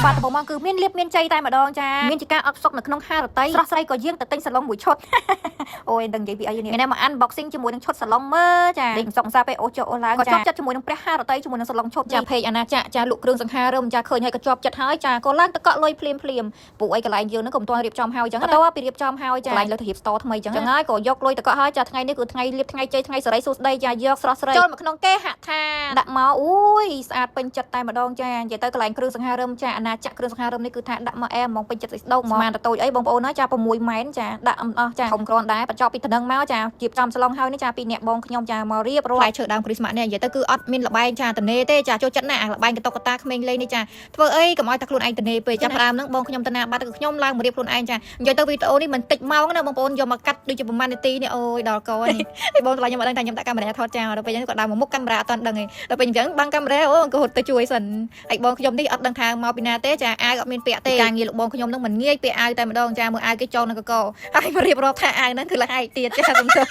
បាទដំបូងមកគឺមានលៀបមានជ័យតែម្ដងចាមានជាការអត់សុកនៅក្នុងហារតីស្រស់ស្រីក៏យាងទៅទិញសាឡុងមួយឈុតអូយដឹងនិយាយពីអីនេះនេះមក unboxing ជាមួយនឹងឈុតសាឡុងមើលចាលេងសង្សារពេលអូចអូឡើងក៏ជាប់ចិត្តជាមួយនឹងព្រះហារតីជាមួយនឹងសាឡុងឈុតចាពេកអាណាចាចាលក់គ្រឿងសង្ហារឹមចាឃើញហើយក៏ជាប់ចិត្តហើយចាក៏ឡើងទៅកក់លុយភ្លាមពួកអីកន្លែងយើងហ្នឹងក៏មិនទាន់រៀបចំហើយចឹងទៅពីរៀបចំហើយចាកន្លែងលើទៅរៀប store ថ្មីចឹងហើយក៏យកលុយទៅកក់ហើយចាថ្ងៃនេះគឺថ្ងៃលៀបថ្ងៃជ័យថ្ងៃសេរីសួស្ដីចាយកស្រស់ស្រីចូលមកក្នុងគេហដ្ឋានដាក់មកអូយស្អាតពេញចិត្តតែម្ដងចានិយាយទៅកន្លែងគ្រឿងសង្ហារឹមចាអាណាចាគ្រឿងសង្ហារឹមនេះគឺថាដាក់មកអែហ្មងពេញចិត្តស្ដោកហ្មងបានតូចអីបងប្អូនណាចា6ម៉ែនចាដាក់អស់ចាធំគ្រាន់ដែរបញ្ចប់ពីតំណឹងមកចាជៀបចំស្លងហើយនេះចាពីអ្នកបងខ្ញុំចាមករៀបរាប់ផ្លែឈើដើមគ្រីស្មាស់នេះនិយាយទៅគឺអត់មានលបែងចាតនេទេចាចូលចិត្តណាស់លបែងកតុកកតាក្មេងលេងនេះចាធ្វើអីកុំឲ្យតែខ្លួនឯងតនេពេកចាប់ដើមហ្នឹងបងខ្ញុំតណាបាត់គឺខ្ញុំឡើងមករៀបខ្លួនឯងចានិយាយទៅវីដេអូនេះមិនតិចម៉ោងណាបងប្អូនយកមកកាត់ដូចជាប្រហែលនាទីនេះអូយដល់កនេះហើយបងឆ្លៃខ្ញុំអត់ដឹងថាខ្ញុំដាក់កាមេរ៉ាថតចាដល់ពេលហ្នឹងគាត់ដើរមកមុខកាមេរ៉ាអត់ទាន់ដឹងទេដល់ពេលអញ្ចឹងបាំងកាមេរ៉ាអូអង្គហត់ទៅជួយសិនហើយបងខ្ញុំនេះអត់ដឹងថាមកពីណាទេចាអាវអត់មានពាក់ទេការងារលោកបងខ្ញុំហ្នឹងមិនងាយពាក់អាវតែម្ដងចាមើលអាវគេចូលនឹងកកហើយមករៀបរាប់ថាអាវហ្នឹងគឺឡើងឯងទៀតចាសំទោស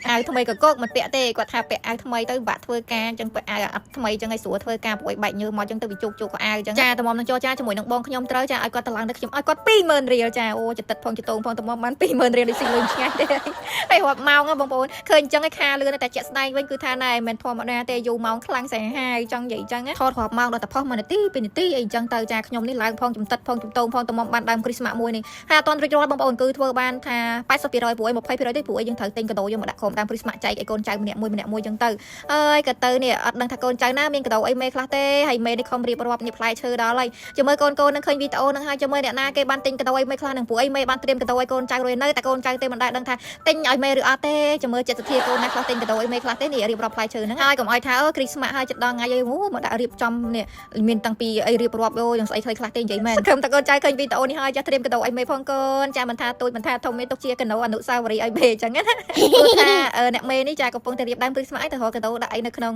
អាវថ្មីកកមិនពាក់ទេគាត់ថាពាក់អាវថ្មីទៅបាក់ធ្វើការអញ្ចឹងពាក់អាវអត់ថ្មីអញ្ចឹងឲ្យស្រួលធ្វើការព្រោះបែកញើសមកអញ្ចឹងទៅវាជោគក៏អាវអញ្ចឹងចាតម្រាំនឹងចរចាជាមួយនឹងបងខ្ញុំត្រូវចាឲ្យគាត់ទៅឡើងទៅខ្ញុំឲ្យគាត់20000រៀលចាអូចិត្តផងចតងផងតម្រាំបាន20000រៀលនេះស៊ីលុយឆ្ងាញ់ទេហើយរាប់ម៉ោងបងប្អូនឃើញអញ្ចឹងឯខាលឿនតែជាក់ស្ដែងវិញគឺថាណែមិនធម្មតាទេយូរម៉ោងខ្លាំងសាហាវចង់និយាយអញ្ចឹងថតរាប់ម៉ោងដល់តែផុស1នាទី2នាទីអីអញ្ចឹងទៅចាខ្ញុំនេះឡើងផងជំតិតផងជំតងផងតម្រាំបានដើមគ្រីស្មាស់មួយនេះហើយអត់ទាន់រួចរាល់បងប្អូនគឺធ្វើបានថា80%ព្រោះ20%ទេព្រោះយើងត្រូវទិញកាដូយកមកដាក់ក្រុមដើមគ្រីស្មាស់ចែកឲ្យកូនចៅម្នាក់មួយអញ្ចឹងទៅហើយក៏ទៅនេះអត់ដឹងថាកូនចៅណាមានកាដូអីមេខ្លះទេហើយមេនេះខំរៀបរាប់នេះផ្លែឈើដល់ហើយចាំមើលកូននឹងឃើញវីដេអូនឹងហើយចាំមើលអ្នកណាគេបានទិញកាដូអីមេខ្លះនឹងព្រោះអីមេបានត្រៀមកាដូឲ្យកូនចៅរួយនៅតែកូនចៅទេមិនដែលដឹងថាទិញឲ្យមេឬអត់ទេចាំមើលចិត្តសទ្ធាកូនណាខ្លះទិញកាដូអីមេខ្លះទេនេះរៀបរាប់ផ្លែឈើហ្នឹងហើយកុំឲ្យថាគ្រីស្មាស់ហើយចិត្តដល់ថ្ងៃអីមកដាក់រៀបចំនេះមានតាំងពីអីរៀបរាប់អូយ៉ាងស្អីខ្លះទេនិយាយមែនខំតែកូនចៅឃើញវីដេអូនេះហើយចាស់ត្រៀមកាដូឲ្យមេផងកូនចាមិនថាទូចមិនថាធំទេទុកជាកាដូអនុស្សាវរីយ៍ឲ្យមេអញ្ចឹងណាព្រោះថាអ្នកមេនេះចាកំពុងតែរៀបដើមគ្រីស្មាស់ឲ្យទៅរកកាដូដាក់អីនៅក្នុង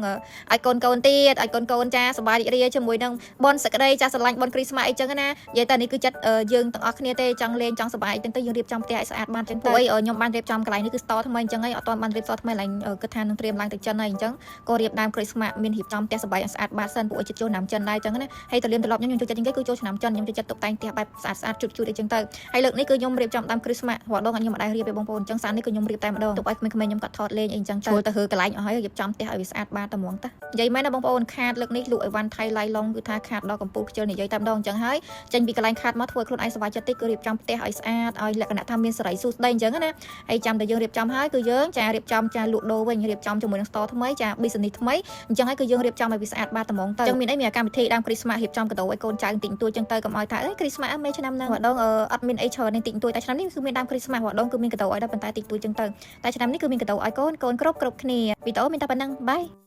ឲ្យកូនទៀតឲ្យកូនចាសប្បាយរីករាយជាមួយនឹងបនសក្តីចាស្រឡាញ់បនគ្រីស្មាស់អីចឹងណានិយាយតែនេះគឺចិត្តយើងទាំងអស់គ្នាទេចង់លេងចង់សប្បាយអីទៅយើងរៀបចំផ្ទះឲ្យស្អាតបានចឹងទៅខ្ញុំបានរៀបចំកន្លែងនេះគឺ store ថ្មីអញ្ចឹងហើយអត់ទាន់បានរៀប store ថ្មីឡើងគិតថានឹងត្រៀមឡើងទៅចិនហើយអញ្ចឹងក៏រៀបដើមគ្រីស្មាស់មានរៀបចំផ្ទះសប្បាយឲ្យស្អាតបាតសិនពួកឲ្យចិត្តចូលឆ្នាំចិនដែរអញ្ចឹងណាហើយតលៀមត្រឡប់ខ្ញុំចូលចិត្តជាងគេគឺចូលឆ្នាំចិនខ្ញុំចូលចិត្តតុបតែងផ្ទះបែបស្អាតជូតអីចឹងទៅហើយលើកនេះគឺខ្ញុំរៀបចំដើមគ្រីស្មាស់រាល់ដងខ្ញុំមិនដែលរៀបទេបងប្អូនអញ្ចឹងសារនេះគឺខ្ញុំរៀបតែម្ដងទុកឲ្យក្មេងៗខ្ញុំគាត់ថតលេងអីអញ្ចឹងទៅទៅហើកន្លែងអស់ហើយរៀបចំផ្ទះឲ្យវាស្អាតបាតតែហ្មងតានិយាយមែនណាបងប្អូនខាតលើកនេះលក់អីវ៉ាន់ថៃឡៃឡុងគឺថាខាតដល់កំពូលខ្ជិលនិយាយតែម្ដងអញ្ចឹងហើយចេញពីកន្លែងខាតមកធ្វើខ្លួនឯងសុវត្ថិចិត្តតិចគឺរៀបចំផ្ទះឲ្យស្អាតឲ្យលក្ខណៈថាមានសេរីសួស្ដីអញ្ចឹងណាហើយចាំតែយើងរៀបចំហើយគឺយើងចារៀបចំចាលក់ដូរវិញរៀបចំជាមួយនឹង store ថ្មីចា business ថ្មីអញ្ចឹងហើយគឺយើងរៀបចំឲ្យវាស្អាតបាតតែហ្មងទៅអញ្ចឹងមានអីមានកម្មវិធីដើមគ្រីស្មាស់រៀបចំកាដូឲ្យកូនចៅតិចតួចអញ្ចឹងទៅកុំឲ្យថាអើគ្រីស្មាស់មេឆ្នាំហ្នឹងម្ដងអត់មានអីច្រើននេះតិចតួចតែឆ្នាំនេះគឺមានដើមគ្រីស្មាស់ម្ដងគឺមានកាដូឲ្យដល់ប៉ុន្តែតិចតួចអញ្ចឹងទៅតែឆ្នាំនេះគឺមានកាដូឲ្យកូនគ្រប់គ្នាវីដេអូមានតែប៉ុណ្្នឹងបាយ